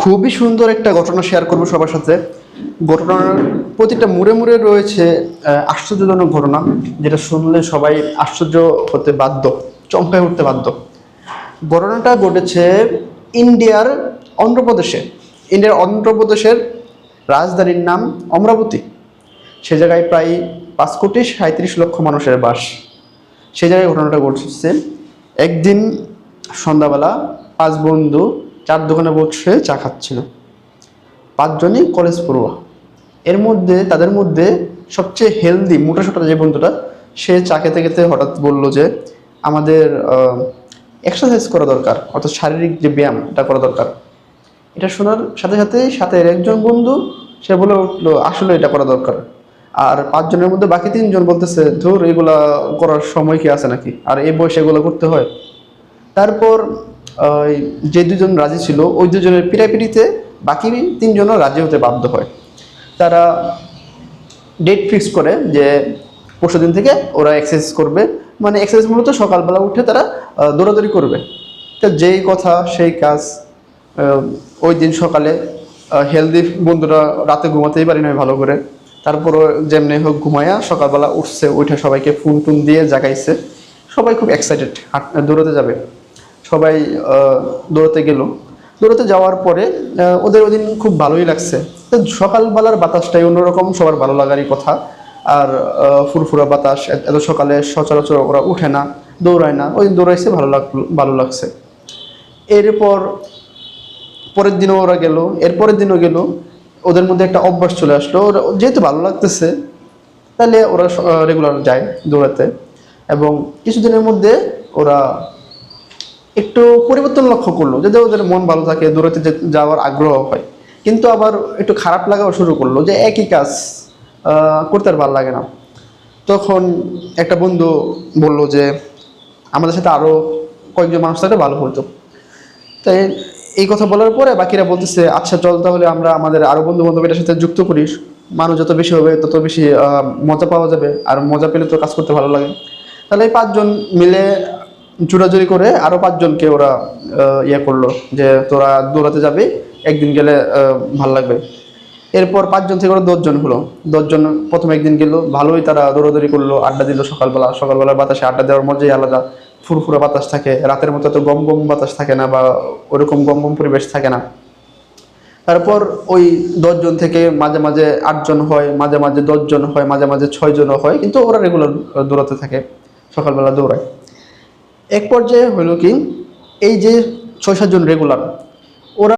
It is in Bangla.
খুবই সুন্দর একটা ঘটনা শেয়ার করবো সবার সাথে। ঘটনার প্রতিটা মুড়ে মুড়ে রয়েছে আশ্চর্যজনক ঘটনা, যেটা শুনলে সবাই আশ্চর্য হতে বাধ্য, চমকায় উঠতে বাধ্য। ঘটনাটা ঘটেছে ইন্ডিয়ার অন্ধ্রপ্রদেশে। অন্ধ্রপ্রদেশের রাজধানীর নাম অমরাবতী। সে জায়গায় প্রায় 5,37,00,000 মানুষের বাস। সে জায়গায় ঘটনাটা ঘটছে। একদিন সন্ধ্যাবেলা 5 বন্ধু 4 দোকানে বসে চা খাচ্ছিল। 5জনই কলেজ পড়ুয়া। তাদের মধ্যে সবচেয়ে হেলদি মোটাসোটা যে বন্ধুটা, সে চা খেতে খেতে হঠাৎ বলল যে আমাদের এক্সারসাইজ করা দরকার, অর্থাৎ শারীরিক যে ব্যায়াম এটা করা দরকার। এটা শোনার সাথে সাথে একজন বন্ধু সে বলে উঠলো আসলে এটা করা দরকার। আর 5জনের মধ্যে বাকি 3জন বলতেছে ধুর, এগুলা করার সময় কি আছে নাকি, আর এই বয়সে এগুলো করতে হয়। তারপর যে 2জন রাজি ছিল ওই 2জনের পিড়াপিড়িতে বাকি 3জনও রাজি হতে বাধ্য হয়। তারা ডেট ফিক্স করে যে পরশুদিন থেকে ওরা এক্সারসাইজ করবে। মানে এক্সারসাইজ মূলত সকালবেলা উঠে তারা দৌড়াদৌড়ি করবে। তো যেই কথা সেই কাজ। ওই দিন সকালে হেলদি বন্ধুরা রাতে ঘুমাতেই পারি না ভালো করে, তারপরও যেমনি হোক ঘুমায়া সকালবেলা উঠছে, উঠে সবাইকে ফোন টুন দিয়ে জাগাইছে। সবাই খুব এক্সাইটেড দৌড়াতে যাবে। সবাই দৌড়াতে গেল। দৌড়াতে যাওয়ার পরে ওদের ওই দিন খুব ভালোই লাগছে। তো সকালবেলার বাতাসটাই অন্যরকম, সবার ভালো লাগারই কথা। আর ফুরফুরা বাতাস, এত সকালে সচরাচর ওরা উঠে না, দৌড়ায় না। ওই দিন দৌড়াইছে, ভালো লাগছে। এরপর পরের দিনও ওরা গেল, এরপরের দিনও গেল। ওদের মধ্যে একটা অভ্যাস চলে আসলো, ওরা যেহেতু ভালো লাগতেছে তাহলে ওরা রেগুলার যায় দৌড়াতে। এবং কিছুদিনের মধ্যে ওরা একটু পরিবর্তন লক্ষ্য করলো, যাতে ওদের মন ভালো থাকে, দৌড়াতে যাওয়ার আগ্রহ হয়। কিন্তু আবার একটু খারাপ লাগাও শুরু করলো যে একই কাজ করতে আর ভালো লাগে না। তখন একটা বন্ধু বলল যে আমাদের সাথে আরও কয়েকজন মানুষ থাকলে ভালো হতো। তাই এই কথা বলার পরে বাকিরা বলতেছে আচ্ছা চল তাহলে আমরা আমাদের আরও বন্ধু বান্ধব এটার সাথে যুক্ত করিস। মানুষ যত বেশি হবে তত বেশি মজা পাওয়া যাবে, আর মজা পেলে তো কাজ করতে ভালো লাগে। তাহলে এই 5জন মিলে জোরাজুরি করে আরও 5জনকে ওরা ইয়ে করলো যে তোরা দৌড়াতে যাবে, একদিন গেলে ভালো লাগবে। এরপর 5জন থেকে ওরা 10জন হলো। 10জন প্রথম একদিন গেল, ভালোই তারা দৌড়াদৌড়ি করলো, আড্ডা দিল। সকালবেলার বাতাসে আড্ডা দেওয়ার মজাই আলাদা। ফুরফুরা বাতাস থাকে, রাতের মতো এত গম গম বাতাস থাকে না, বা ওরকম গম গম পরিবেশ থাকে না। তারপর ওই 10জন থেকে মাঝে মাঝে 8জন হয়, মাঝে মাঝে 10জন হয়, মাঝে মাঝে 6জনও হয়, কিন্তু ওরা রেগুলার দৌড়াতে থাকে, সকালবেলা দৌড়ায়। এক পর্যায়ে হলো কি, এই যে 6-7জন রেগুলার,